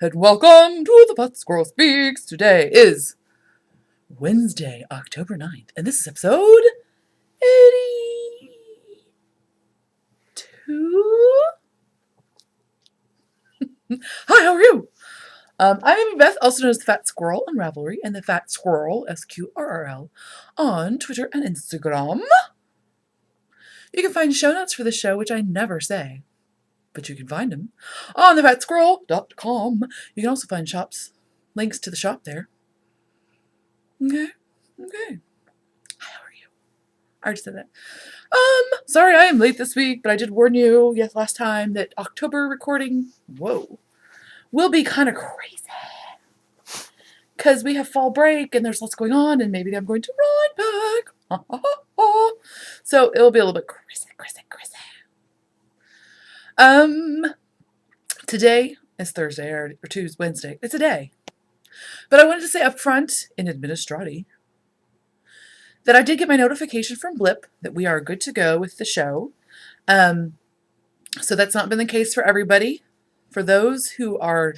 and welcome to the Fat Squirrel Speaks. Today is Wednesday, October 9th, and this is episode 82. Hi, how are you? I'm Amy Beth, also known as the Fat Squirrel on Ravelry, and the Fat Squirrel, SQRRL, on Twitter and Instagram. You can find show notes for the show, which I never say, but you can find them on thefatsquirrel.com. You can also find links to the shop there. Okay. Hi, how are you? I already said that. Sorry I am late this week, but I did warn you, last time, that October recording, will be kind of crazy. Because we have fall break and there's lots going on, and maybe I'm going to run back. So it'll be a little bit crazy. Today is Thursday, or Tuesday, Wednesday. It's a day. But I wanted to say up front, in administrati, that I did get my notification from Blip that we are good to go with the show. So that's not been the case for everybody. For those who are,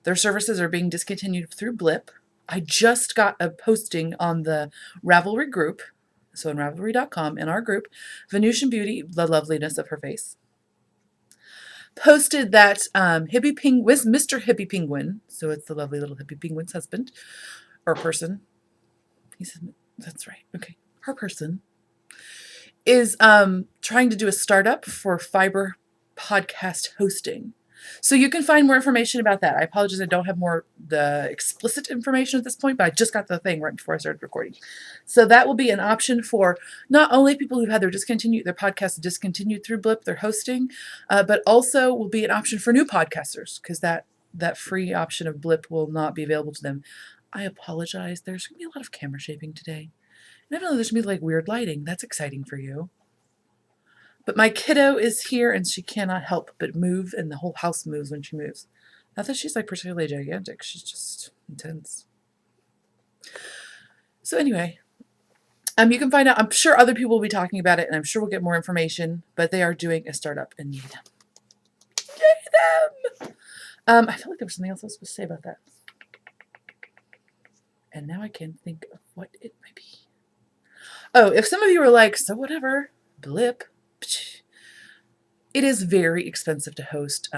their services are being discontinued through Blip, I just got a posting on the Ravelry group, so on Ravelry.com, in our group, Venusian Beauty, the loveliness of her face, posted that Mr. Hippie Penguin, so it's the lovely little hippie penguin's husband, or person, he said, that's right, okay, her person, is trying to do a startup for Fiber podcast hosting. So you can find more information about that. I apologize, I don't have the explicit information at this point, but I just got the thing right before I started recording. So that will be an option for not only people who've had their podcasts discontinued through Blip, their hosting, but also will be an option for new podcasters, because that free option of Blip will not be available to them. I apologize. There's going to be a lot of camera shaping today. And I don't know, there's going to be weird lighting. That's exciting for you. But my kiddo is here and she cannot help but move, and the whole house moves when she moves. Not that she's particularly gigantic, she's just intense. So anyway, you can find out, I'm sure other people will be talking about it, and I'm sure we'll get more information, but they are doing a startup and need them. Yay them! I feel like there was something else I was supposed to say about that. And now I can't think of what it might be. Oh, if some of you are like, so whatever, Blip. It is very expensive to host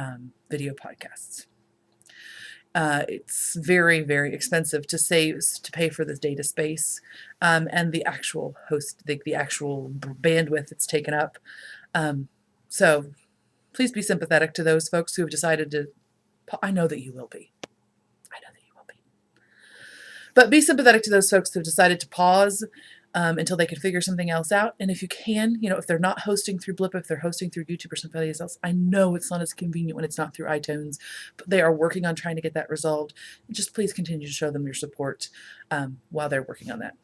video podcasts. It's very, very expensive to pay for this data space and the actual the actual bandwidth it's taken up. So please be sympathetic to those folks who have decided to. I know that you will be. But be sympathetic to those folks who have decided to pause until they can figure something else out. And if you can, if they're not hosting through Blip, if they're hosting through YouTube or something else, I know it's not as convenient when it's not through iTunes, but they are working on trying to get that resolved. Just please continue to show them your support while they're working on that.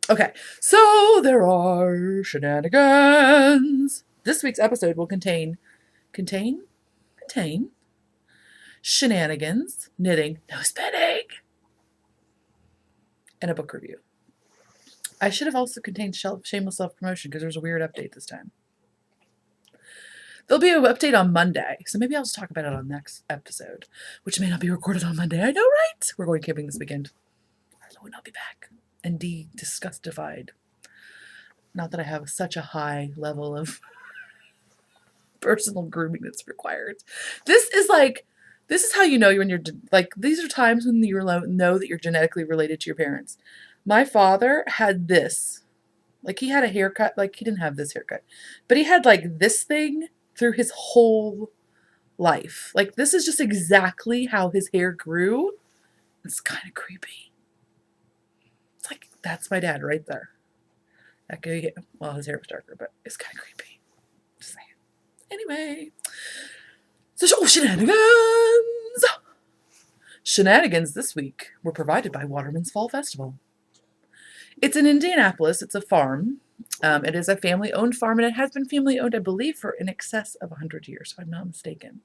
Okay, so there are shenanigans. This week's episode will contain shenanigans, knitting, no spinning, and a book review. I should have also contained shameless self-promotion because there's a weird update this time. There'll be an update on Monday, so maybe I'll just talk about it on the next episode, which may not be recorded on Monday. I know, right? We're going camping this weekend. I will not be back and disgustified. Not that I have such a high level of personal grooming that's required. This is how you know when you're these are times when you know that you're genetically related to your parents. My father had this, he had a haircut, he didn't have this haircut, but he had this thing through his whole life. This is just exactly how his hair grew. It's kind of creepy. It's that's my dad right there. That guy, well, his hair was darker, but it's kind of creepy. Just saying. Anyway. So, shenanigans! Shenanigans this week were provided by Waterman's Fall Festival. It's in Indianapolis. It's a farm. It is a family-owned farm, and it has been family-owned, I believe, for in excess of 100 years, if I'm not mistaken.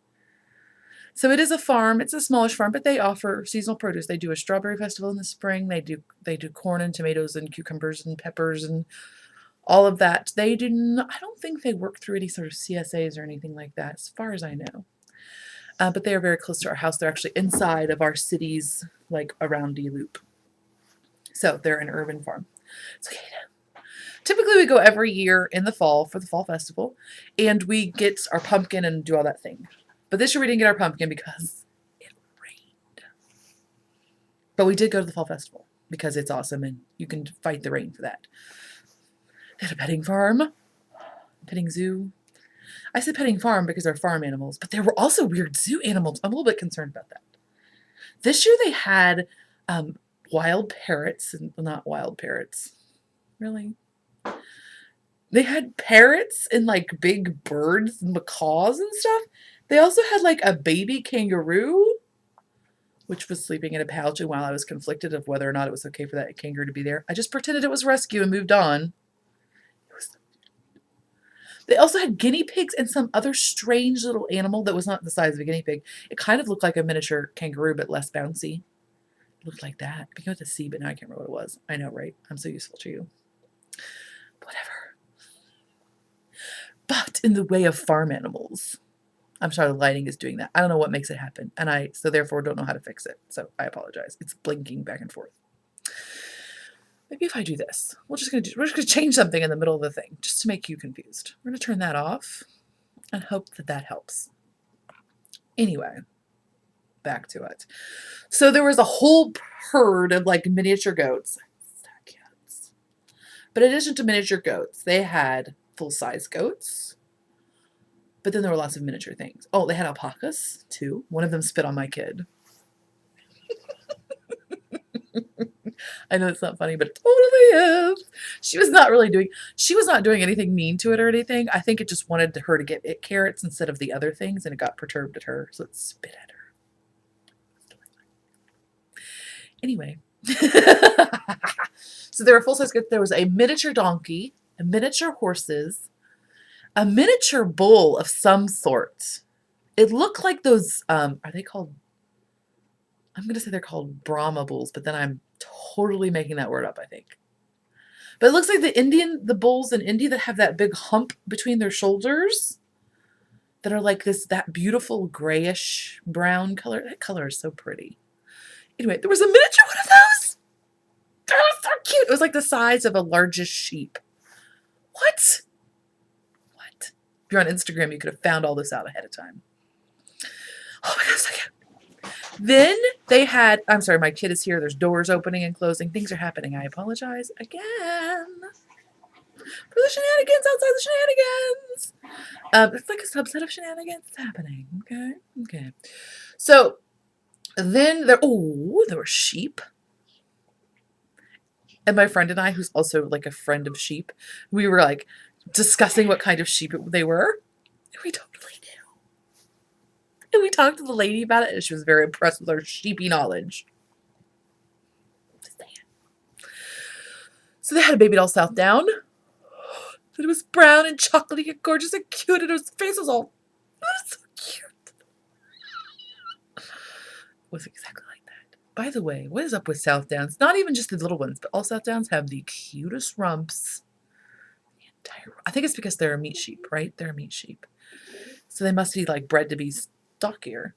So it is a farm. It's a smallish farm, but they offer seasonal produce. They do a strawberry festival in the spring. They do corn and tomatoes and cucumbers and peppers and all of that. They do not, I don't think they work through any sort of CSAs or anything like that, as far as I know. But they are very close to our house. They're actually inside of our city's, like, around D loop. So they're an urban farm. So yeah, typically we go every year in the fall for the fall festival, and we get our pumpkin and do all that thing. But this year we didn't get our pumpkin because it rained. But we did go to the fall festival because it's awesome and you can fight the rain for that. They had a petting farm, petting zoo. I said petting farm because they're farm animals, but there were also weird zoo animals. I'm a little bit concerned about that. This year they had wild parrots, and well, not wild parrots. Really? They had parrots and like big birds and macaws and stuff. They also had like a baby kangaroo, which was sleeping in a pouch. And while I was conflicted of whether or not it was okay for that kangaroo to be there, I just pretended it was rescue and moved on. They also had guinea pigs and some other strange little animal that was not the size of a guinea pig. It kind of looked like a miniature kangaroo, but less bouncy. It looked like that. Began with a C, but now I can't remember what it was. I know, right? I'm so useful to you. Whatever. But in the way of farm animals, I'm sorry, the lighting is doing that. I don't know what makes it happen, and I so therefore don't know how to fix it. So I apologize. It's blinking back and forth. Maybe if I do this, we're just gonna change something in the middle of the thing just to make you confused. We're gonna turn that off and hope that that helps. Anyway, back to it. So there was a whole herd of like miniature goats. But in addition to miniature goats, they had full-size goats. But then there were lots of miniature things. Oh, they had alpacas too. One of them spit on my kid. I know it's not funny, but it totally is. She was not doing anything mean to it or anything. I think it just wanted her to get it carrots instead of the other things, and it got perturbed at her, so it spit at her. Anyway. So there were full-size goats. There was a miniature donkey, a miniature horses, a miniature bull of some sort. It looked like those, are they called, I'm going to say they're called Brahma bulls, but then I'm totally making that word up, I think. But it looks like the bulls in India that have that big hump between their shoulders that are like that beautiful grayish brown color. That color is so pretty. Anyway, there was a miniature one of those. They were so cute. It was like the size of a largest sheep. What? If you're on Instagram, you could have found all this out ahead of time. Oh my God, so cute. Then they had, I'm sorry, my kid is here. There's doors opening and closing. Things are happening. I apologize again for the shenanigans outside the shenanigans. It's like a subset of shenanigans happening. Okay. So then there were sheep. And my friend and I, who's also like a friend of sheep, we were like discussing what kind of sheep they were. And we totally knew. And we talked to the lady about it, and she was very impressed with our sheepy knowledge. Just saying. So they had a baby doll South Down. And it was brown and chocolatey and gorgeous and cute, and his face was all, it was so cute. It was exactly like that. By the way, what is up with South Downs? Not even just the little ones, but all South Downs have the cutest rumps. I think it's because they're a meat sheep, right? They're a meat sheep. So they must be like bred to be stockier.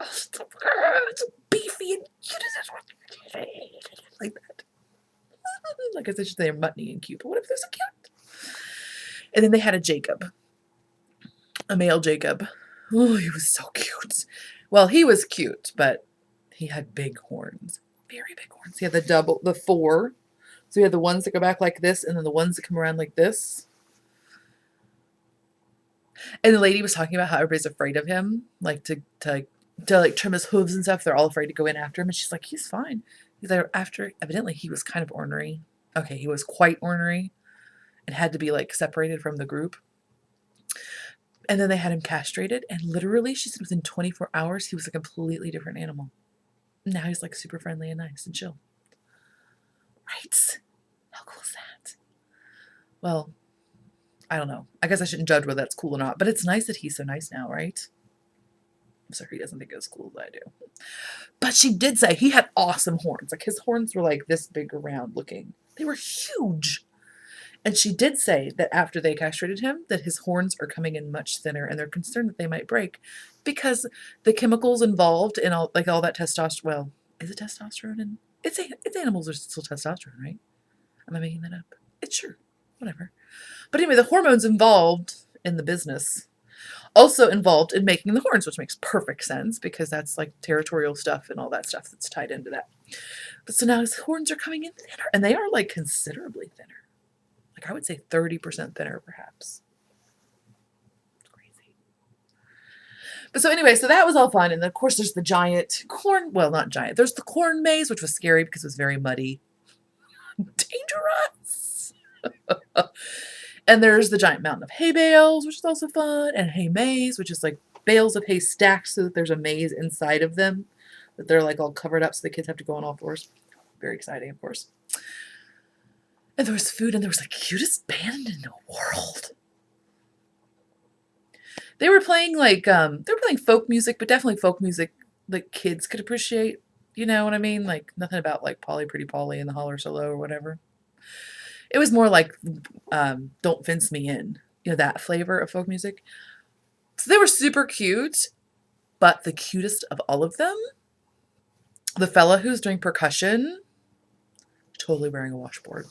Oh, it's so beefy and cute. Like that. Like I said, they're muttony and cute, but what if they're so cute? And then they had a Jacob. A male Jacob. Oh, he was so cute. Well, he was cute, but he had big horns. Very big horns. He had the four. So you had the ones that go back like this, and then the ones that come around like this. And the lady was talking about how everybody's afraid of him, like to like trim his hooves and stuff. They're all afraid to go in after him, and she's like, he's fine. He's like, evidently he was kind of ornery. Okay, he was quite ornery, and had to be like separated from the group. And then they had him castrated, and literally, she said within 24 hours, he was a completely different animal. Now he's like super friendly and nice and chill. Right? How cool is that? Well, I don't know. I guess I shouldn't judge whether that's cool or not, but it's nice that he's so nice now, right? I'm sorry he doesn't think it as cool as I do. But she did say he had awesome horns. Like his horns were like this big around looking. They were huge. And she did say that after they castrated him, that his horns are coming in much thinner, and they're concerned that they might break because the chemicals involved in all that testosterone. Well, is it testosterone? And it's animals are still testosterone, right? Am I making that up? It's sure, whatever. But anyway, the hormones involved in the business also involved in making the horns, which makes perfect sense because that's like territorial stuff and all that stuff that's tied into that. But so now his horns are coming in thinner, and they are like considerably thinner. Like I would say 30% thinner, perhaps. It's crazy. But so anyway, so that was all fun. And then of course there's the giant corn, well, not giant. There's the corn maze, which was scary because it was very muddy. Dangerous. And there's the giant mountain of hay bales, which is also fun. And hay maze, which is like bales of hay stacked so that there's a maze inside of them. That they're like all covered up so the kids have to go on all fours. Very exciting, of course. And there was food, and there was the cutest band in the world. They were playing folk music, but definitely folk music like kids could appreciate. You know what I mean? Like nothing about like Polly Pretty Polly and the Holler Solo or whatever. It was more like Don't Fence Me In, you know, that flavor of folk music. So they were super cute, but the cutest of all of them, the fella who's doing percussion, totally wearing a washboard.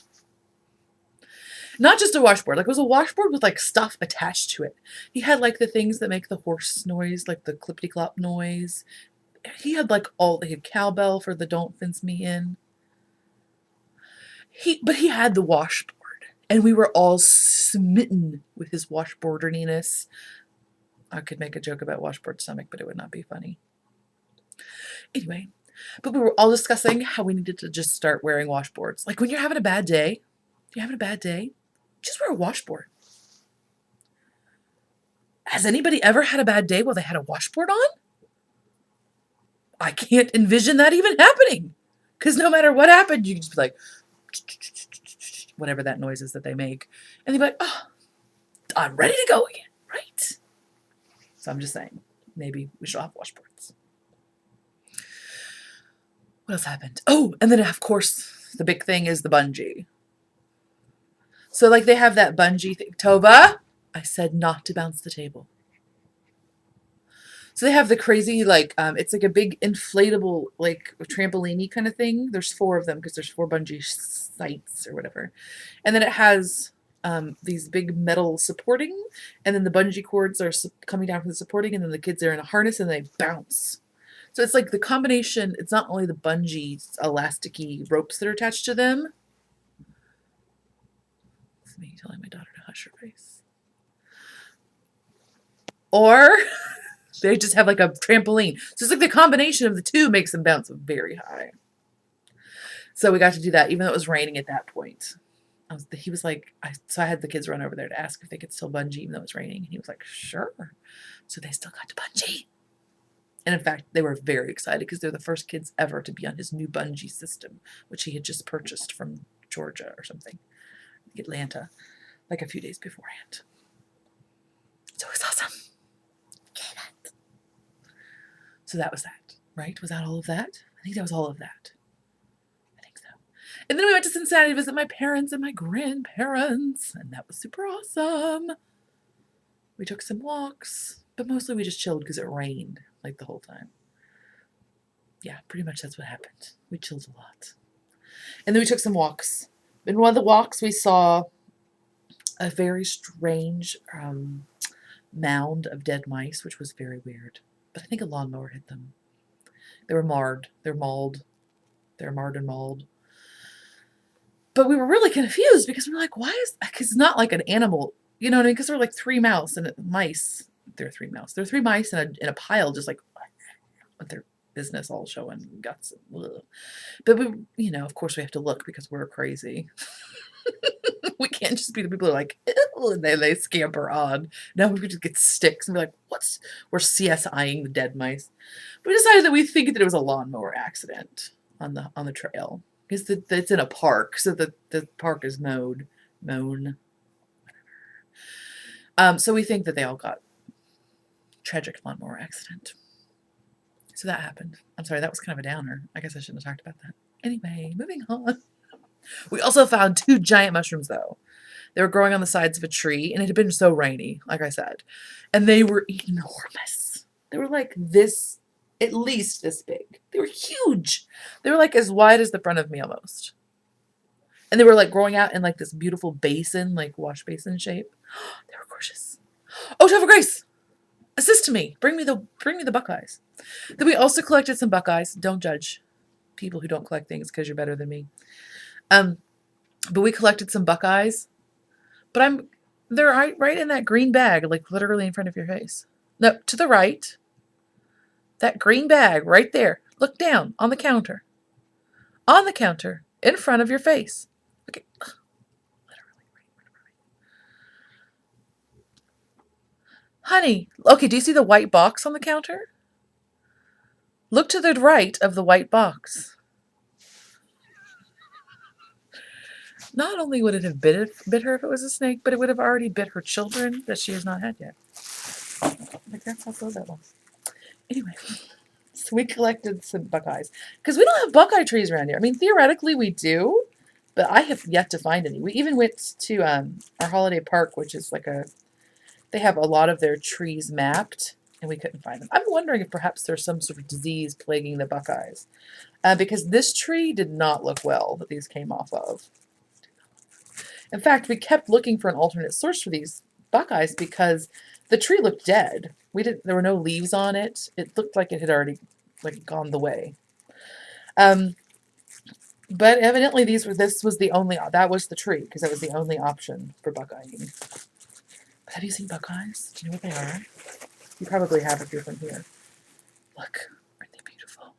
Not just a washboard, like it was a washboard with like stuff attached to it. He had like the things that make the horse noise, like the clippity-clop noise. He had he had cowbell for the Don't Fence Me In. But he had the washboard, and we were all smitten with his washboarderniness. I could make a joke about washboard stomach, but it would not be funny. Anyway, but we were all discussing how we needed to just start wearing washboards. Like when you're having a bad day, just wear a washboard. Has anybody ever had a bad day while they had a washboard on? I can't envision that even happening. Because no matter what happened, you can just be like, whatever that noise is that they make. And they'd be like, oh, I'm ready to go again, right? So I'm just saying, maybe we should have washboards. What else happened? Oh, and then of course, the big thing is the bungee. So like they have that bungee thing. Tova, I said not to bounce the table. So they have the crazy, it's like a big inflatable, like trampoline-y kind of thing. There's 4 of them because there's 4 bungee sites or whatever. And then it has these big metal supporting, and then the bungee cords are coming down from the supporting, and then the kids are in a harness and they bounce. So it's like the combination, it's not only the bungee elasticy ropes that are attached to them. It's me telling my daughter to hush her face. Or they just have like a trampoline. So it's like the combination of the two makes them bounce very high. So we got to do that, even though it was raining at that point. He was like, so I had the kids run over there to ask if they could still bungee, even though it was raining. And he was like, sure. So they still got to bungee. And in fact, they were very excited because they're the first kids ever to be on his new bungee system, which he had just purchased from Georgia or something, Atlanta, like a few days beforehand. So it was awesome. So that was that, right? Was that all of that? I think that was all of that. I think so. And then we went to Cincinnati to visit my parents and my grandparents, and that was super awesome. We took some walks, but mostly we just chilled because it rained like the whole time. Yeah, pretty much that's what happened. We chilled a lot. And then we took some walks. In one of the walks, we saw a very strange mound of dead mice, which was very weird. But I think a lawnmower hit them. They were marred. They're mauled. They're marred and mauled. But we were really confused because we were like, why is... Because it's not like an animal, you know what I mean? Because there were like 3 mice and mice. There are 3 mouse. There are 3 mice in a pile, just like with their business all showing guts. Ugh. But we, you know, of course we have to look because we're crazy. We can't just be the people who are like, ew, and they scamper on. Now we just get sticks and be like, we're CSIing the dead mice. We decided that we think that it was a lawnmower accident on the trail. Because it's in a park, so the park is mown. Whatever. So we think that they all got tragic lawnmower accident. So that happened. I'm sorry, that was kind of a downer. I guess I shouldn't have talked about that. Anyway, moving on. We also found 2 giant mushrooms, though. They were growing on the sides of a tree, and it had been so rainy, like I said. And they were enormous. They were like this, at least this big. They were huge. They were like as wide as the front of me almost. And they were like growing out in like this beautiful basin, like wash basin shape. They were gorgeous. Oh, Topher Grace, assist me. Bring me the buckeyes. Then we also collected some buckeyes. Don't judge people who don't collect things because you're better than me. But we collected some buckeyes. But they're right in that green bag, like literally in front of your face. No, to the right. That green bag right there. Look down on the counter. On the counter, in front of your face. Okay. Literally right in front of your face. Honey, okay, do you see the white box on the counter? Look to the right of the white box. Not only would it have bit her if it was a snake, but it would have already bit her children that she has not had yet. My grandpa saw that one. Anyway, so we collected some buckeyes. Because we don't have buckeye trees around here. I mean, theoretically we do, but I have yet to find any. We even went to our holiday park, which is like they have a lot of their trees mapped, and we couldn't find them. I'm wondering if perhaps there's some sort of disease plaguing the buckeyes. Because this tree did not look well that these came off of. In fact, we kept looking for an alternate source for these buckeyes because the tree looked dead. There were no leaves on it. It looked like it had already gone the way. But evidently that was the tree because that was the only option for buckeying. But have you seen buckeyes? Do you know what they are? You probably have if you're from here. Look, aren't they beautiful?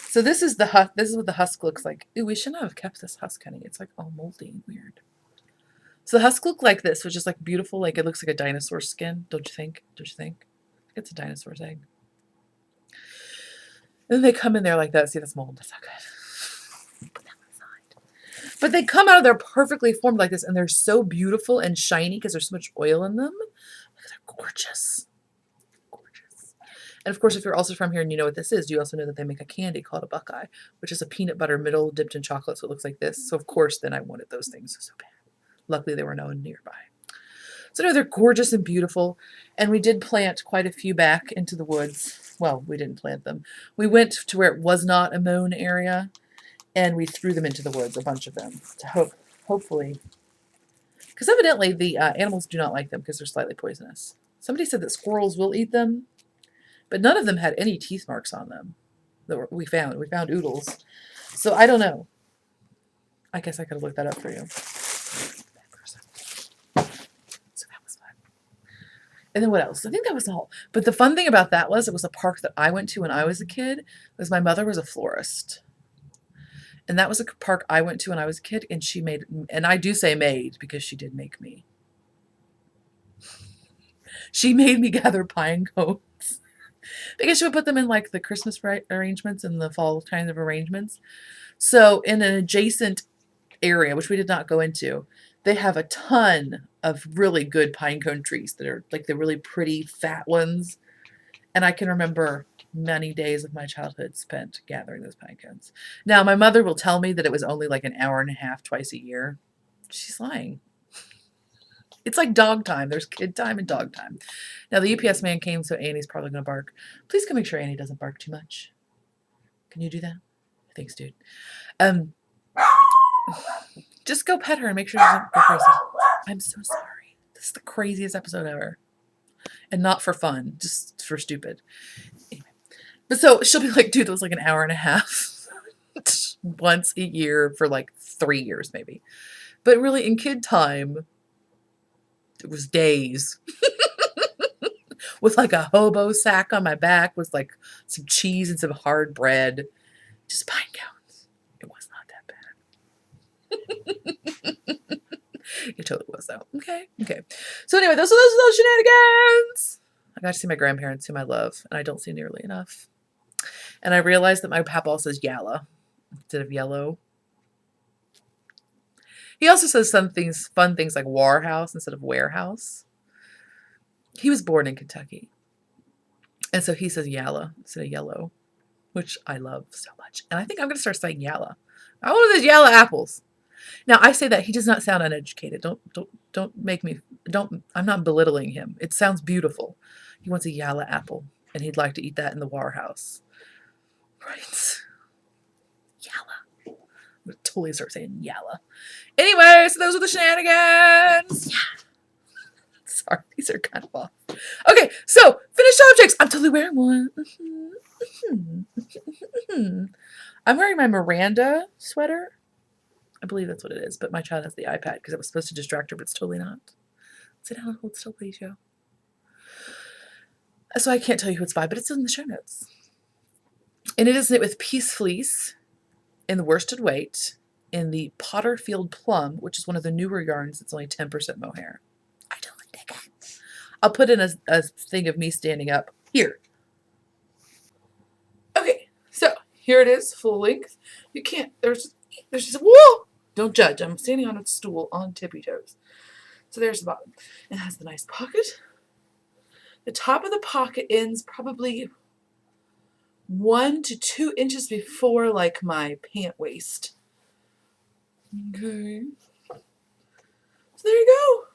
So this is what the husk looks like. Ooh, we should not have kept this husk, honey. It's like all moldy and weird. So the husk look like this, which is like beautiful. Like it looks like a dinosaur skin, don't you think? Don't you think? It's a dinosaur's egg. And then they come in there like that. See, that's mold. That's not good. Put that one aside. But they come out of there perfectly formed like this, and they're so beautiful and shiny because there's so much oil in them. They're gorgeous. And of course, if you're also from here and you know what this is, you also know that they make a candy called a buckeye, which is a peanut butter middle dipped in chocolate, so it looks like this. So of course, then I wanted those things so bad. Luckily, there were no one nearby. So no, they're gorgeous and beautiful. And we did plant quite a few back into the woods. Well, we didn't plant them. We went to where it was not a mown area, and we threw them into the woods, a bunch of them, to hopefully, because evidently the animals do not like them because they're slightly poisonous. Somebody said that squirrels will eat them, but none of them had any teeth marks on them that we found. We found oodles. So I don't know. I guess I could have looked that up for you. So that was fun. And then what else? I think that was all. But the fun thing about that was it was a park that I went to when I was a kid because my mother was a florist. And that was a park I went to when I was a kid, and she made, and I do say made because she did make me. She made me gather pine cones. Because she would put them in like the Christmas arrangements and the fall kind of arrangements. So in an adjacent area, which we did not go into, they have a ton of really good pine cone trees that are like the really pretty fat ones. And I can remember many days of my childhood spent gathering those pine cones. Now, my mother will tell me that it was only like an hour and a half twice a year. She's lying. It's like dog time. There's kid time and dog time. Now, the UPS man came, so Annie's probably going to bark. Please go make sure Annie doesn't bark too much. Can you do that? Thanks, dude. Just go pet her and make sure she doesn't go crazy. I'm so sorry. This is the craziest episode ever. And not for fun, just for stupid. Anyway. But so she'll be like, dude, that was like an hour and a half. Once a year for like 3 years, maybe. But really, in kid time, it was days. With like a hobo sack on my back with like some cheese and some hard bread. Just pine cones. It was not that bad. It totally was though. Okay. So anyway, those shenanigans. I got to see my grandparents, whom I love, and I don't see nearly enough. And I realized that my papa says Yalla instead of yellow. He also says some things, fun things like Warhouse instead of warehouse. He was born in Kentucky. And so he says Yalla instead of yellow, which I love so much. And I think I'm going to start saying Yalla I want those yellow apples. Now I say that he does not sound uneducated. Don't make me don't. I'm not belittling him. It sounds beautiful. He wants a yellow apple, and he'd like to eat that in the warehouse. Right. Yalla. I'm gonna totally start saying yalla. Anyway, so those are the shenanigans. Yeah. Sorry, these are kind of off. Okay, so finished objects. I'm totally wearing one. I'm wearing my Miranda sweater. I believe that's what it is, but my child has the iPad because it was supposed to distract her, but it's totally not. Sit down and hold still, please, yo. So I can't tell you who it's by, but it's in the show notes. And it is knit with Peace Fleece in the worsted weight in the Potterfield Plum, which is one of the newer yarns that's only 10% mohair. I don't dig it. I'll put in a thing of me standing up here. Okay, so here it is, full length. You can't, there's just, whoa! Don't judge. I'm standing on a stool on tippy toes. So there's the bottom. It has the nice pocket. The top of the pocket ends probably 1 to 2 inches before like my pant waist. Okay. So there you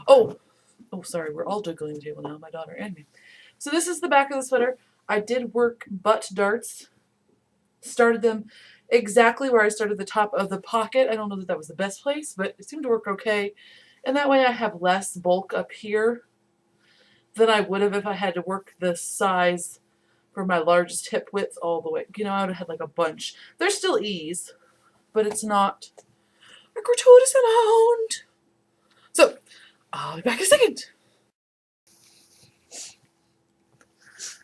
go. Oh, sorry. We're all juggling the table now, my daughter and me. So this is the back of the sweater. I did work butt darts. Started them exactly where I started the top of the pocket. I don't know that was the best place, but it seemed to work okay. And that way I have less bulk up here than I would have if I had to work the size for my largest hip width all the way. You know, I would have had like a bunch. There's still ease, but it's not a gratuitous amount. So, I'll be back in a second.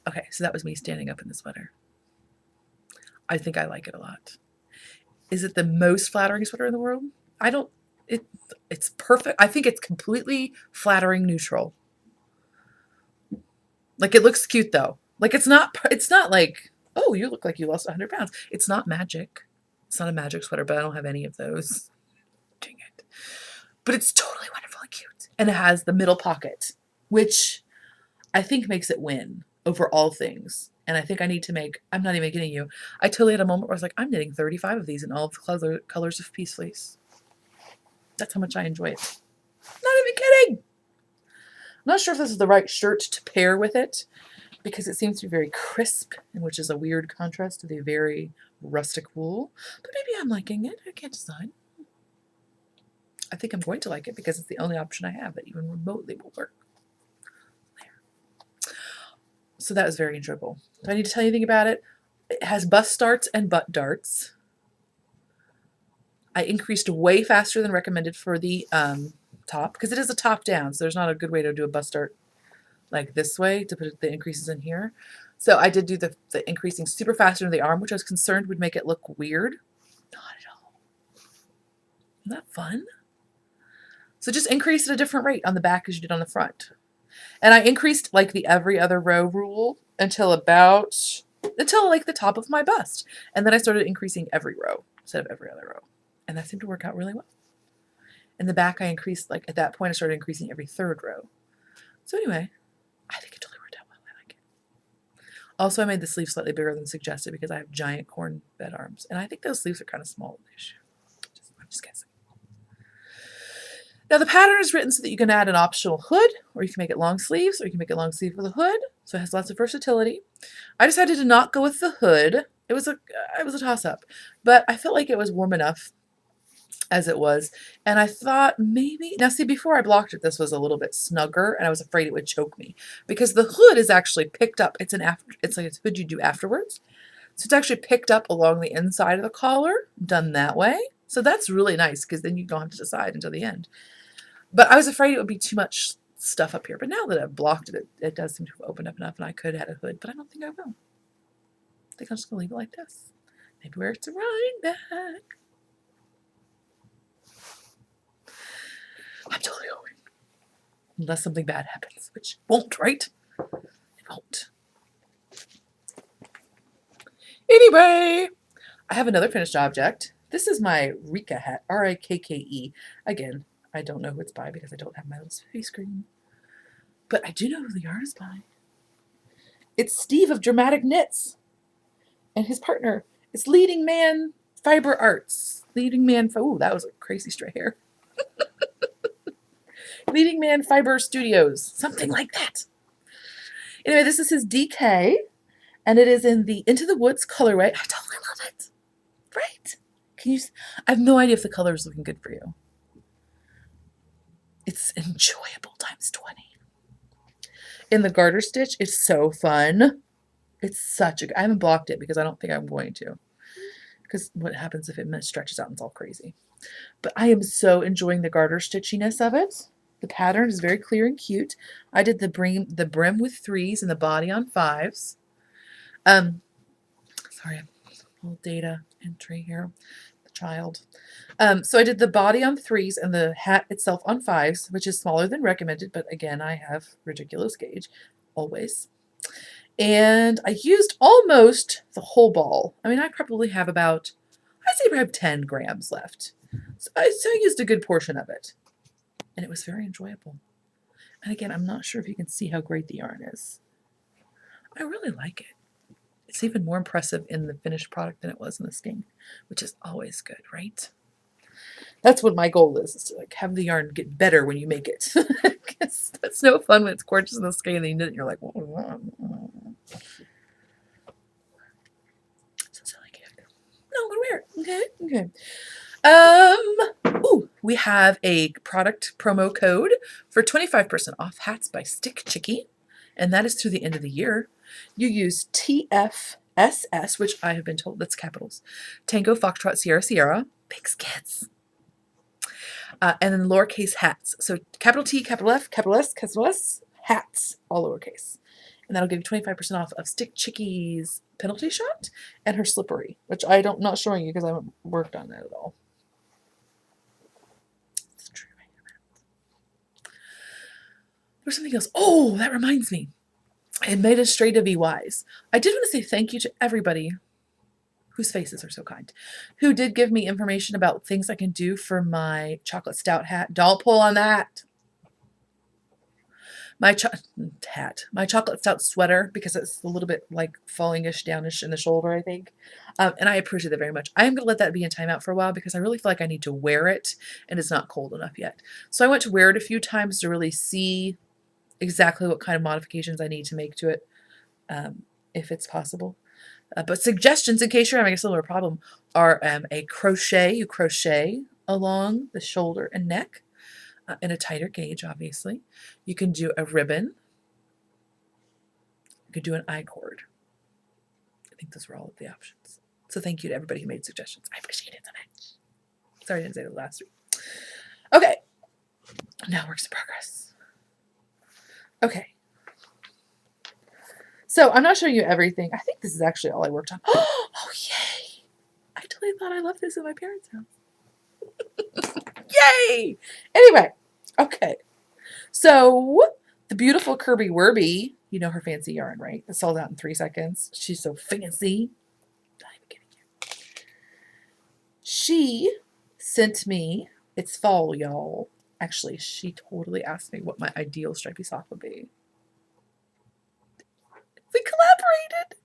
Okay, so that was me standing up in the sweater. I think I like it a lot. Is it the most flattering sweater in the world? It's perfect. I think it's completely flattering neutral. Like, it looks cute though. Like, it's not like, oh, you look like you lost 100 pounds. It's not magic. It's not a magic sweater, but I don't have any of those. Dang it. But it's totally wonderful and cute. And it has the middle pocket, which I think makes it win over all things. And I think I need to make, I'm not even kidding you, I totally had a moment where I was like, I'm knitting 35 of these in all of the colors of Peace Fleece. That's how much I enjoy it. Not even kidding. I'm not sure if this is the right shirt to pair with it because it seems to be very crisp, which is a weird contrast to the very rustic wool. But maybe I'm liking it. I can't decide. I think I'm going to like it because it's the only option I have that even remotely will work. There. So that was very enjoyable. Do I need to tell you anything about it? It has bust darts and butt darts. I increased way faster than recommended for the top because it is a top down, so there's not a good way to do a bust dart like this way to put the increases in here. So I did do the increasing super fast into the arm, which I was concerned would make it look weird. Not at all. Isn't that fun? So just increase at a different rate on the back as you did on the front. And I increased like the every other row rule until like the top of my bust. And then I started increasing every row instead of every other row. And that seemed to work out really well. In the back, I increased, like at that point, I started increasing every third row. So anyway, I think it totally worked out well. I like it. Also, I made the sleeve slightly bigger than suggested because I have giant corn bed arms. And I think those sleeves are kind of small-ish. I'm just guessing. Now, the pattern is written so that you can add an optional hood, or you can make it long sleeves, or you can make it long sleeve with a hood. So it has lots of versatility. I decided to not go with the hood. It was a toss-up. But I felt like it was warm enough as it was. And I thought maybe, now see, before I blocked it, this was a little bit snugger and I was afraid it would choke me because the hood is actually picked up. It's like a hood you do afterwards. So it's actually picked up along the inside of the collar, done that way. So that's really nice because then you don't have to decide until the end. But I was afraid it would be too much stuff up here. But now that I've blocked it, it does seem to have opened up enough and I could add a hood, but I don't think I will. I think I'm just going to leave it like this. Maybe wear it to ride back. I'm totally going. Unless something bad happens, which won't, right? It won't. Anyway, I have another finished object. This is my Rika hat, R-I-K-K-E. Again, I don't know who it's by because I don't have my little face screen. But I do know who the yarn is by. It's Steve of Dramatic Knits. And his partner is leading man Fiber Arts. Leading Man. Ooh, that was a crazy straight hair. Leading Man Fiber Studios. Something like that. Anyway, this is his DK. And it is in the Into the Woods colorway. I totally love it. Right? Can you? I have no idea if the color is looking good for you. It's enjoyable times 20. In the garter stitch, it's so fun. It's such a. I haven't blocked it because I don't think I'm going to. Because what happens if it stretches out and it's all crazy? But I am so enjoying the garter stitchiness of it. The pattern is very clear and cute. I did the brim with 3s and the body on 5s. Sorry, a little data entry here. The child. So I did the body on 3s and the hat itself on 5s, which is smaller than recommended, but again, I have ridiculous gauge, always. And I used almost the whole ball. I mean, I probably have about, I'd say I have 10 grams left. So I used a good portion of it. And it was very enjoyable. And again, I'm not sure if you can see how great the yarn is. I really like it. It's even more impressive in the finished product than it was in the skein, which is always good, right? That's what my goal is to like have the yarn get better when you make it. Because that's no fun when it's gorgeous in the skein and then you knit it and you're like, so silly. No, I'm gonna wear it. Okay. Ooh, we have a product promo code for 25% off hats by Stick Chicky, and that is through the end of the year. You use TFSS, which I have been told that's capitals. Tango, Foxtrot, Sierra, Sierra, big skits. And then lowercase hats. So capital T, capital F, capital S, hats, all lowercase. And that'll give you 25% off of Stick Chicky's penalty shot and her slippery, which I'm not showing you because I haven't worked on that at all. It's true. There's something else. Oh, that reminds me. Administrative wise. I did want to say thank you to everybody whose faces are so kind, who did give me information about things I can do for my chocolate stout hat. Don't pull on that. My chocolate stout sweater, because it's a little bit like falling-ish downish in the shoulder, I think. And I appreciate it very much. I am going to let that be in timeout for a while because I really feel like I need to wear it and it's not cold enough yet. So I went to wear it a few times to really see exactly what kind of modifications I need to make to it, if it's possible. But suggestions, in case you're having a similar problem, are a crochet. You crochet along the shoulder and neck in a tighter gauge, obviously. You can do a ribbon. You can do an I-cord. I think those were all of the options. So thank you to everybody who made suggestions. I appreciate it so much. Sorry I didn't say that last week. Okay. Now works in progress. Okay. So I'm not showing you everything. I think this is actually all I worked on. Oh, yay. I totally thought I left this in my parents' house. Yay! Anyway, okay. So the beautiful Kirby Werby, you know her fancy yarn, right? It sold out in 3 seconds. She's so fancy. Not even kidding you. She sent me, it's fall, y'all. Actually, she totally asked me what my ideal stripy sock would be. We collaborated.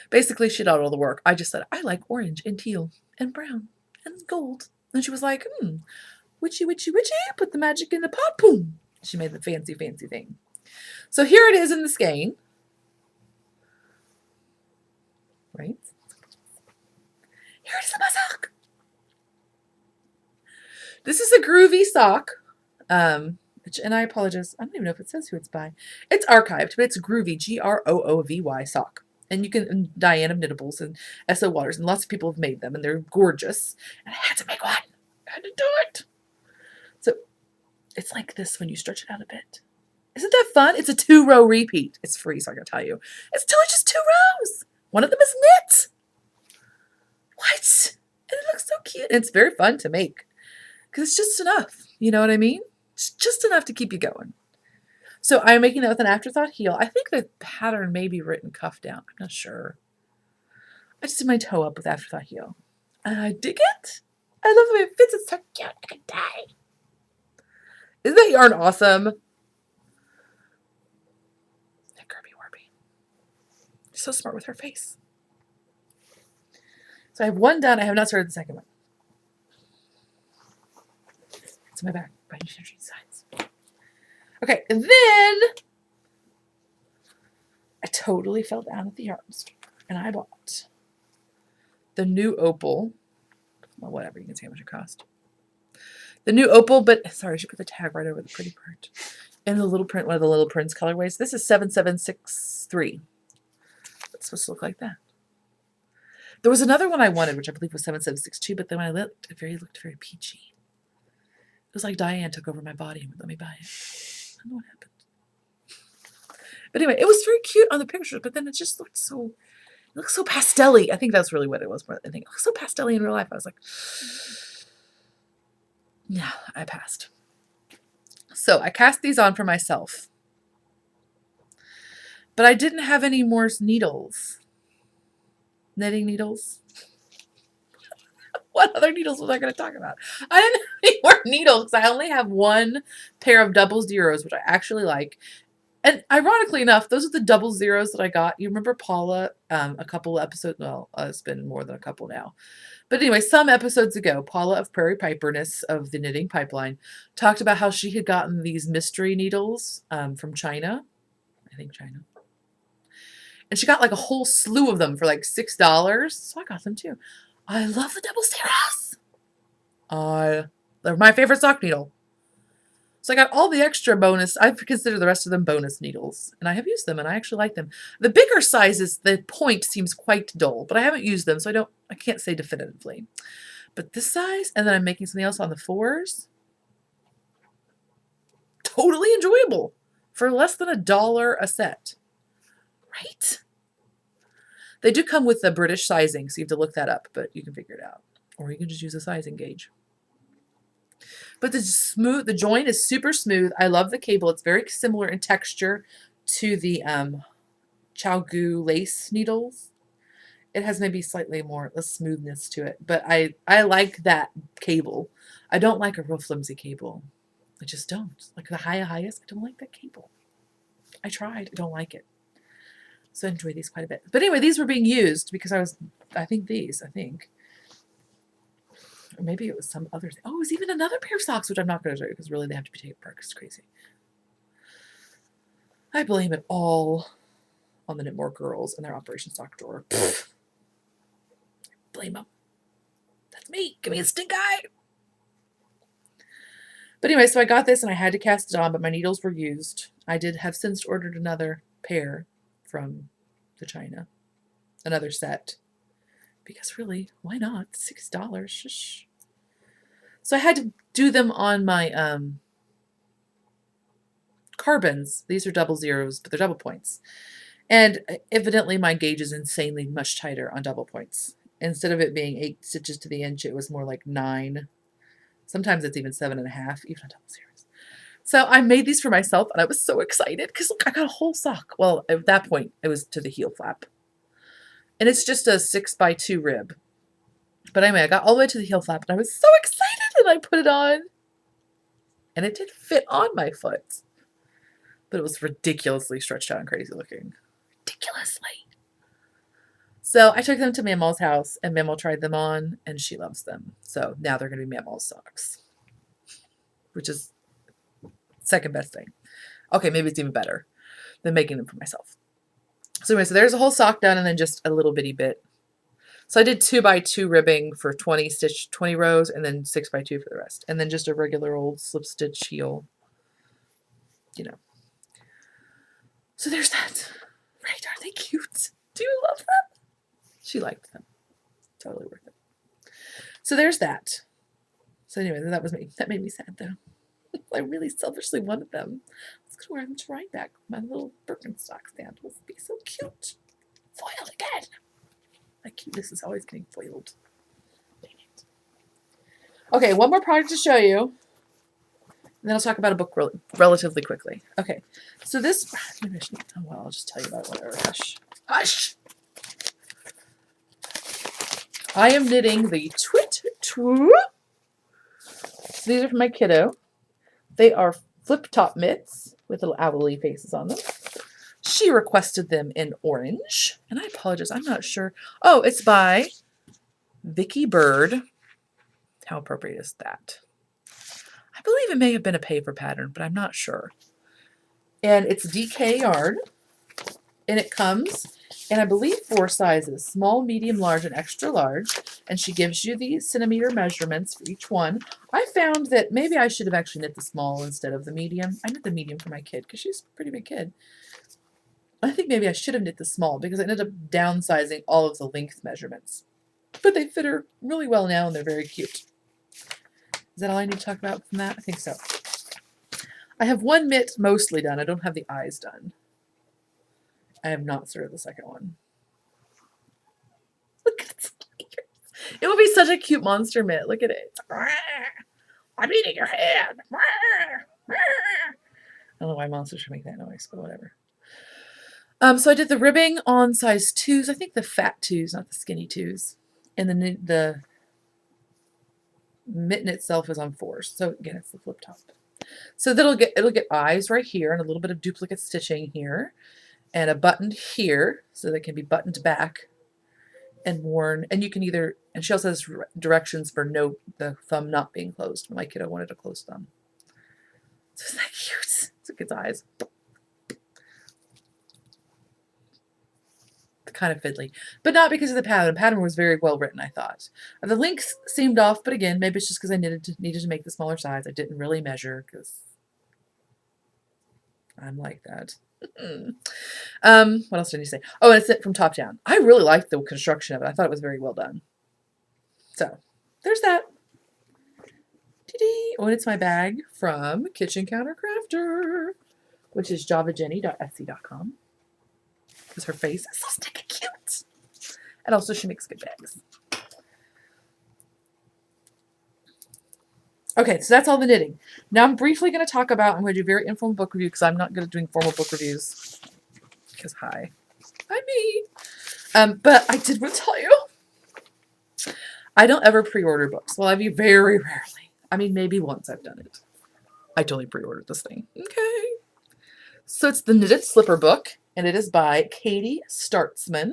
Basically, she did all the work. I just said, I like orange and teal and brown and gold. And she was like, witchy, witchy, witchy, put the magic in the pot, boom. She made the fancy, fancy thing. So here it is in the skein. Right? Here it is in my sock. This is a groovy sock. And I apologize. I don't even know if it says who it's by. It's archived, but it's groovy, Groovy sock. And you can, Diane of Knittables and S.O. Waters, and lots of people have made them, and they're gorgeous. And I had to make one. I had to do it. So it's like this when you stretch it out a bit. Isn't that fun? It's a 2-row repeat. It's free, so I gotta tell you. It's totally just 2 rows. One of them is knit. What? And it looks so cute. And it's very fun to make. Because it's just enough. You know what I mean? It's just enough to keep you going. So I'm making that with an afterthought heel. I think the pattern may be written cuff down. I'm not sure. I just did my toe up with afterthought heel. And I dig it. I love the way it fits. It's so cute. I could die. Isn't that yarn awesome? That Kirby Warby. She's so smart with her face. So I have one done. I have not started the second one. It's in my bag. By sides. Okay, and then I totally fell down at the yarn store, and I bought the new Opal. Well, whatever, you can see how much it cost. The new Opal, but sorry, I should put the tag right over the pretty print. And the little print, one of the little prints colorways. This is 7763. It's supposed to look like that. There was another one I wanted, which I believe was 7762, but then when I looked, it looked very peachy. It was like Diane took over my body and let me buy it. I don't know what happened. But anyway, it was very cute on the picture, but then it just looked so, it looked so pastel-y. I think that's really what it was. I think it looked so pastel-y in real life. I was like, yeah, I passed. So I cast these on for myself. But I didn't have any more needles. Knitting needles. What other needles was I going to talk about? I didn't have any more needles because I only have one pair of double zeros, which I actually like. And ironically enough, those are the double zeros that I got. You remember Paula, a couple episodes, well, it's been more than a couple now. But anyway, some episodes ago, Paula of Prairie Piperness of the Knitting Pipeline talked about how she had gotten these mystery needles from China. I think China. And she got like a whole slew of them for like $6. So I got them too. I love the double zeros. They're my favorite sock needle. So I got all the extra bonus. I consider the rest of them bonus needles. And I have used them and I actually like them. The bigger sizes, the point seems quite dull, but I haven't used them, so I can't say definitively. But this size, and then I'm making something else on the 4s. Totally enjoyable for less than $1 a set. Right? They do come with the British sizing, so you have to look that up, but you can figure it out. Or you can just use a sizing gauge. But the join is super smooth. I love the cable. It's very similar in texture to the Chow-Gu lace needles. It has maybe slightly more smoothness to it, but I like that cable. I don't like a real flimsy cable. I just don't. Like the highest, I don't like that cable. I tried. I don't like it. So I enjoy these quite a bit. But anyway, these were being used because I think. Or maybe it was some other thing. Oh, it was even another pair of socks, which I'm not going to show you because really they have to be taken apart because it's crazy. I blame it all on the Knitmore girls and their Operation Sock Drawer. Blame them. That's me. Give me a stink eye. But anyway, so I got this and I had to cast it on, but my needles were used. I did have since ordered another pair from the China. Another set. Because really, why not? $6. Shush. So I had to do them on my carbons. These are double zeros, but they're double points. And evidently my gauge is insanely much tighter on double points. Instead of it being 8 stitches to the inch, it was more like 9. Sometimes it's even 7.5, even on double zeros. So I made these for myself, and I was so excited because look, I got a whole sock. Well, at that point, it was to the heel flap. And it's just a 6x2 rib. But anyway, I got all the way to the heel flap, and I was so excited, and I put it on. And it did fit on my foot. But it was ridiculously stretched out and crazy looking. Ridiculously. So I took them to Mamaw's house, and Mamaw tried them on, and she loves them. So now they're going to be Mamaw's socks. Which is second best thing. Okay, maybe it's even better than making them for myself. So anyway, so there's a whole sock done and then just a little bitty bit. So I did 2x2 ribbing for 20 rows and then 6x2 for the rest. And then just a regular old slip stitch heel. You know. So there's that. Right, are they cute? Do you love them? She liked them. Totally worth it. So there's that. So anyway, that was me. That made me sad though. I really selfishly wanted them. I was going to wear them to Rhinebeck. My little Birkenstock stand will be so cute. Foiled again. My cuteness is always getting foiled. Dang it. Okay, one more product to show you. And then I'll talk about a book relatively quickly. Okay, so this... Oh, well, I'll just tell you about it, whatever. Hush. Hush! I am knitting the Twit Two. So these are for my kiddo. They are flip-top mitts with little owly faces on them. She requested them in orange. And I apologize, I'm not sure. Oh, it's by Vicky Bird. How appropriate is that? I believe it may have been a paper pattern, but I'm not sure. And it's DK yarn. And it comes in, I believe, 4 sizes: small, medium, large, and extra large. And she gives you the centimeter measurements for each one. I found that maybe I should have actually knit the small instead of the medium. I knit the medium for my kid because she's a pretty big kid. I think maybe I should have knit the small because I ended up downsizing all of the length measurements. But they fit her really well now, and they're very cute. Is that all I need to talk about from that? I think so. I have one mitt mostly done. I don't have the eyes done. I have not started the second one. Look at its ears. It would be such a cute monster mitt. Look at it. I'm eating your hand. I don't know why monsters should make that noise, but whatever. So I did the ribbing on size 2s. I think the fat 2s, not the skinny 2s. And then the mitten itself is on 4s. So again, it's the flip top. So it'll get eyes right here and a little bit of duplicate stitching here. And a button here, so that can be buttoned back and worn. And you can either, and she also has directions for the thumb not being closed. My kiddo wanted a closed thumb. So isn't that cute? Look at its eyes. Kind of fiddly, but not because of the pattern. The pattern was very well written, I thought. The links seemed off, but again, maybe it's just because I needed to make the smaller size. I didn't really measure because I'm like that. What else did you say? Oh, and it's knit from top down. I really liked the construction of it. I thought it was very well done. So there's that. Oh, and it's my bag from Kitchen Counter Crafter, which is javajenny.etsy.com. Because her face is so stinking cute. And also she makes good bags. Okay, so that's all the knitting. Now I'm briefly going to talk about, I'm going to do a very informal book review because I'm not good at doing formal book reviews. Because hi me. But I did want to tell you, I don't ever pre-order books. Well, I do very rarely. I mean, maybe once I've done it. I totally pre-ordered this thing. Okay. So it's the Knitted Slipper book, and it is by Katie Startzman.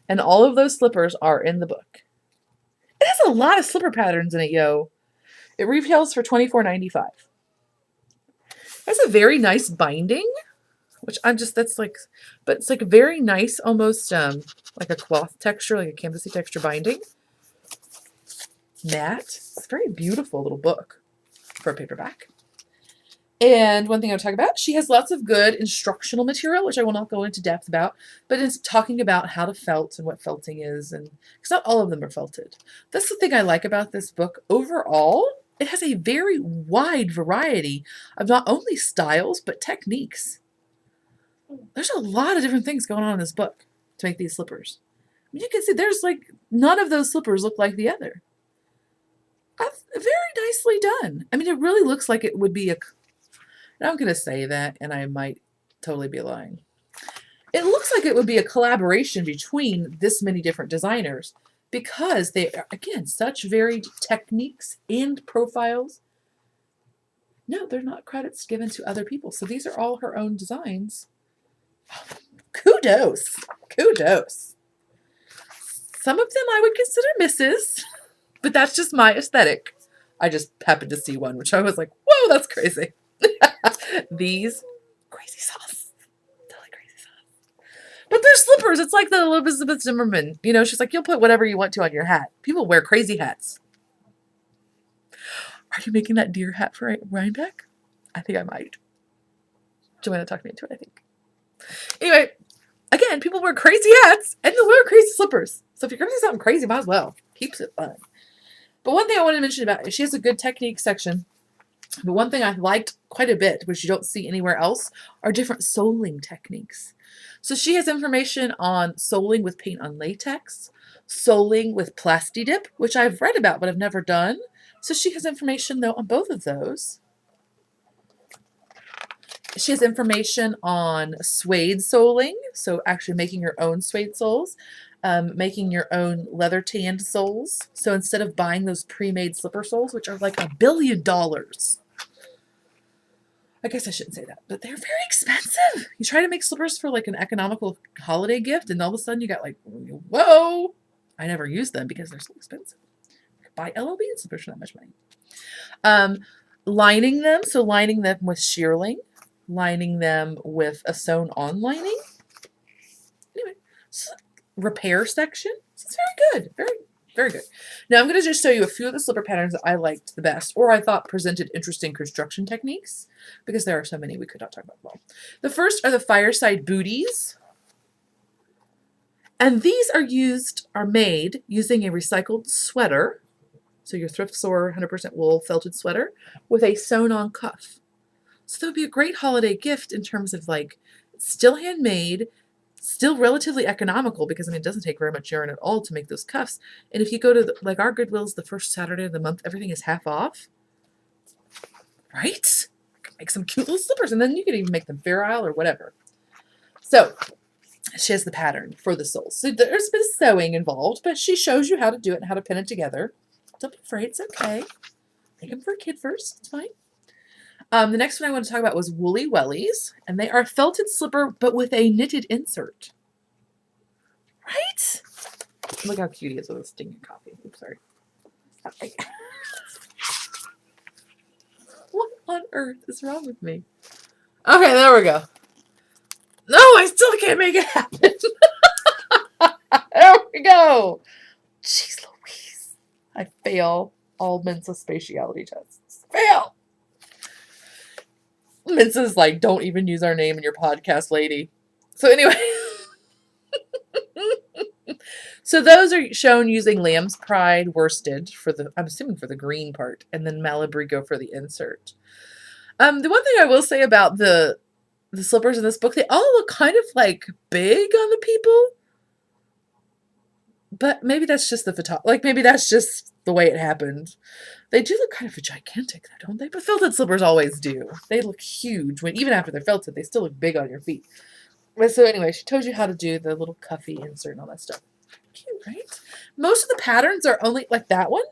And all of those slippers are in the book. It has a lot of slipper patterns in it, yo. It retails for $24.95. That's a very nice binding, which that's like, but it's like a very nice, almost like a cloth texture, like a canvasy texture binding. Matte. It's a very beautiful little book for a paperback. And one thing I'll talk about, she has lots of good instructional material, which I will not go into depth about, but it's talking about how to felt and what felting is, and because not all of them are felted. That's the thing I like about this book. Overall, it has a very wide variety of not only styles, but techniques. There's a lot of different things going on in this book to make these slippers. I mean, you can see there's like, none of those slippers look like the other. Very nicely done. I mean, it really looks like it would be I'm going to say that, and I might totally be lying. It looks like it would be a collaboration between this many different designers because they are, again, such varied techniques and profiles. No, they're not credits given to other people. So these are all her own designs. Kudos. Kudos. Some of them I would consider misses, but that's just my aesthetic. I just happened to see one, which I was like, whoa, that's crazy. These, crazy sauce. Totally crazy sauce. But they're slippers. It's like the Elizabeth Zimmerman. You know, she's like, you'll put whatever you want to on your hat. People wear crazy hats. Are you making that deer hat for Rhinebeck? I think I might. Joanna talked me into it, I think. Anyway, again, people wear crazy hats and they'll wear crazy slippers. So if you're going to do something crazy, might as well. Keeps it fun. But one thing I wanted to mention about it, she has a good technique section. But one thing I liked quite a bit, which you don't see anywhere else, are different soling techniques. So she has information on soling with paint on latex, soling with Plastidip, which I've read about but I've never done. So she has information, though, on both of those. She has information on suede soling, so actually making your own suede soles, making your own leather tanned soles. So instead of buying those pre-made slipper soles, which are like $1 billion, I guess I shouldn't say that, but they're very expensive. You try to make slippers for like an economical holiday gift, and all of a sudden you got like, whoa, I never use them because they're so expensive. Buy LLB and slippers for that much money. Lining them, so lining them with shearling, lining them with a sewn-on lining. Anyway, so repair section. So it's very good. Very, very good. Now I'm going to just show you a few of the slipper patterns that I liked the best, or I thought presented interesting construction techniques, because there are so many we could not talk about them all. The first are the fireside booties. And these are made using a recycled sweater. So your thrift store 100% wool felted sweater with a sewn-on cuff. So that would be a great holiday gift in terms of like still handmade, still relatively economical because I mean it doesn't take very much yarn at all to make those cuffs. And if you go to like our Goodwill's the first Saturday of the month, everything is half off. Right? Make some cute little slippers, and then you can even make them Fair Isle or whatever. So she has the pattern for the soles. So there's a bit of sewing involved, but she shows you how to do it and how to pin it together. Don't be afraid, it's okay. Make them for a kid first, it's fine. The next one I want to talk about was Woolly Wellies, and they are felted slipper, but with a knitted insert. Right? Look how cute he is with a stinging coffee. Oops, sorry. Okay. What on earth is wrong with me? Okay, there we go. No, I still can't make it happen. There we go. Jeez Louise. I fail all Mensa spatiality tests. Fail. Mensa's like, don't even use our name in your podcast, lady. So anyway. So those are shown using Lamb's Pride worsted for the, I'm assuming for the green part, and then Malabrigo for the insert. The one thing I will say about the slippers in this book, they all look kind of like big on the people. But maybe that's just the photo. Like maybe that's just the way it happened. They do look kind of gigantic, though, don't they? But felted slippers always do. They look huge when even after they're felted, they still look big on your feet. But so anyway, she told you how to do the little cuffy insert and all that stuff. Cute, right? Most of the patterns are only like that one,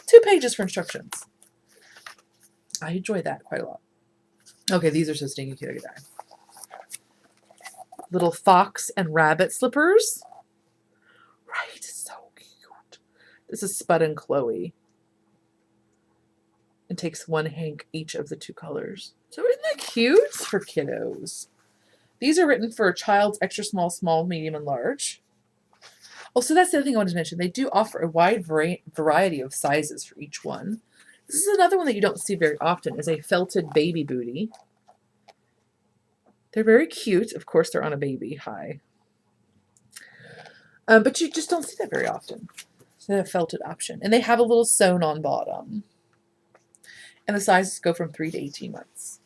2 pages for instructions. I enjoy that quite a lot. Okay, these are so stinky cute. I could die. Little fox and rabbit slippers. Right, so cute. This is Spud and Chloe. It takes one hank each of the 2 colors. So isn't that cute for kiddos? These are written for a child's extra small, small, medium, and large. Oh, so that's the other thing I wanted to mention. They do offer a wide variety of sizes for each one. This is another one that you don't see very often, is a felted baby booty. They're very cute. Of course, they're on a baby. Hi. But you just don't see that very often. So they have a felted option. And they have a little sewn on bottom. And the sizes go from 3 to 18 months.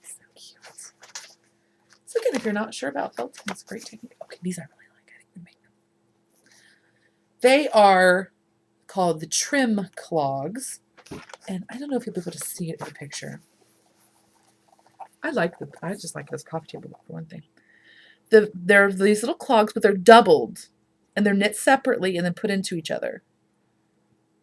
So cute. So again, if you're not sure about felting, it's a great technique. Okay, these I really like. I think we make them. They are called the trim clogs. And I don't know if you'll be able to see it in the picture. I just like this coffee table for one thing. They're these little clogs, but they're doubled. And they're knit separately and then put into each other.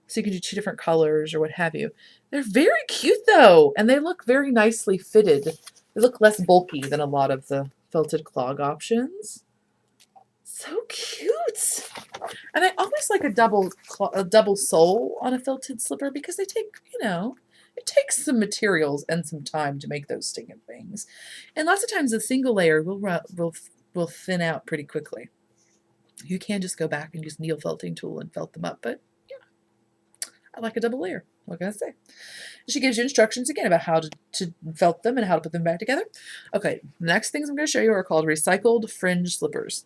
So you can do 2 different colors or what have you. They're very cute though. And they look very nicely fitted. They look less bulky than a lot of the felted clog options. So cute. And I always like a double sole on a felted slipper because they take, it takes some materials and some time to make those stinging things. And lots of times the single layer will thin out pretty quickly. You can just go back and use needle felting tool and felt them up, but yeah, I like a double layer. What can I say? She gives you instructions again about how to felt them and how to put them back together. Okay, the next things I'm going to show you are called recycled fringe slippers.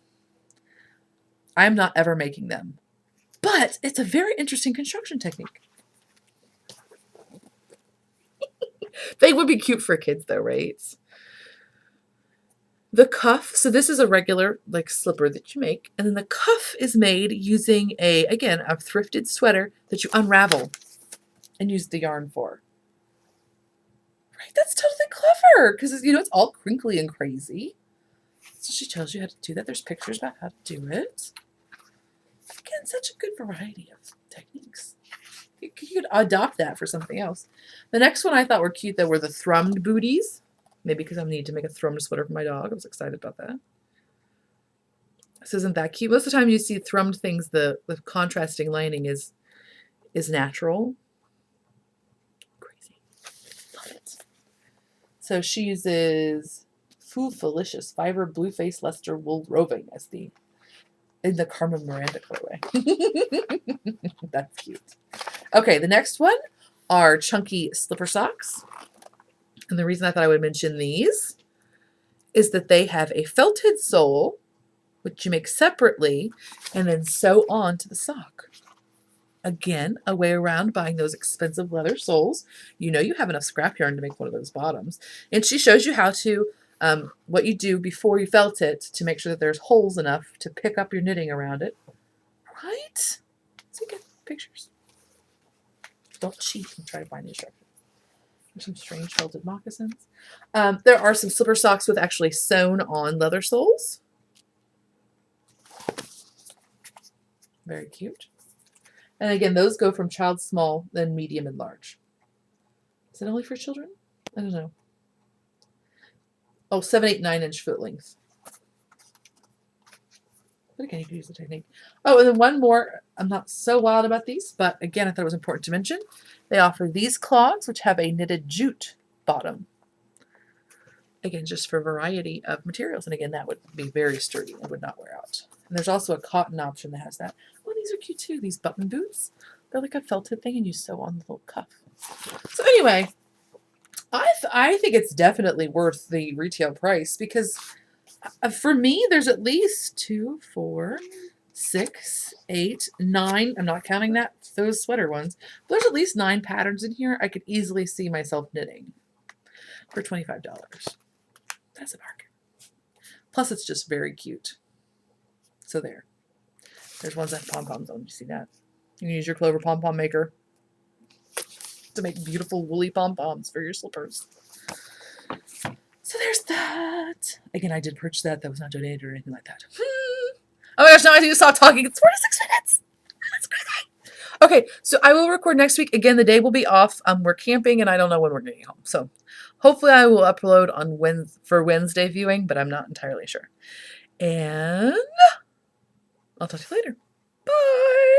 I'm not ever making them, but it's a very interesting construction technique. They would be cute for kids though, right? The cuff, so this is a regular like slipper that you make, and then the cuff is made using a thrifted sweater that you unravel and use the yarn for. Right, that's totally clever because it's all crinkly and crazy. So she tells you how to do that. There's pictures about how to do it. Again, such a good variety of techniques. You could adopt that for something else. The next one I thought were cute though were the thrummed booties. Maybe because I need to make a thrummed sweater for my dog. I was excited about that. So isn't that cute? Most of the time you see thrummed things, the contrasting lining is natural. Crazy. Love it. So she uses Foofalicious Fiber Blue Face Leicester Wool Roving as in the Carmen Miranda colorway. That's cute. Okay, the next one are chunky slipper socks. And the reason I thought I would mention these is that they have a felted sole, which you make separately and then sew on to the sock. Again, a way around buying those expensive leather soles. You know you have enough scrap yarn to make one of those bottoms. And she shows you how to, what you do before you felt it to make sure that there's holes enough to pick up your knitting around it. Right? So get pictures. Don't cheat and try to find the instructions. There's some strange felted moccasins. There are some slipper socks with actually sewn on leather soles. Very cute. And again, those go from child small, then medium and large. Is it only for children? I don't know. Oh, 7, 8, 9-inch foot length. But again, you can use the technique. Oh, and then one more. I'm not so wild about these, but again, I thought it was important to mention. They offer these clogs, which have a knitted jute bottom. Again, just for variety of materials. And again, that would be very sturdy and would not wear out. And there's also a cotton option that has that. Oh, these are cute too, these button boots. They're like a felted thing and you sew on the little cuff. So anyway, I think it's definitely worth the retail price because for me, there's at least 2, 4, 6, 8, 9. I'm not counting those sweater ones. But there's at least 9 patterns in here I could easily see myself knitting for $25. That's a bargain. Plus, it's just very cute. So there's ones that have pom-poms on. You see that? You can use your Clover pom-pom maker to make beautiful woolly pom-poms for your slippers. So there's that. Again, I did purchase that. That was not donated or anything like that. Oh my gosh, now I need to stop talking. It's 46 minutes. That's crazy. Okay, so I will record next week. Again, the day will be off. We're camping, and I don't know when we're getting home. So hopefully I will upload on for Wednesday viewing, but I'm not entirely sure. And I'll talk to you later. Bye.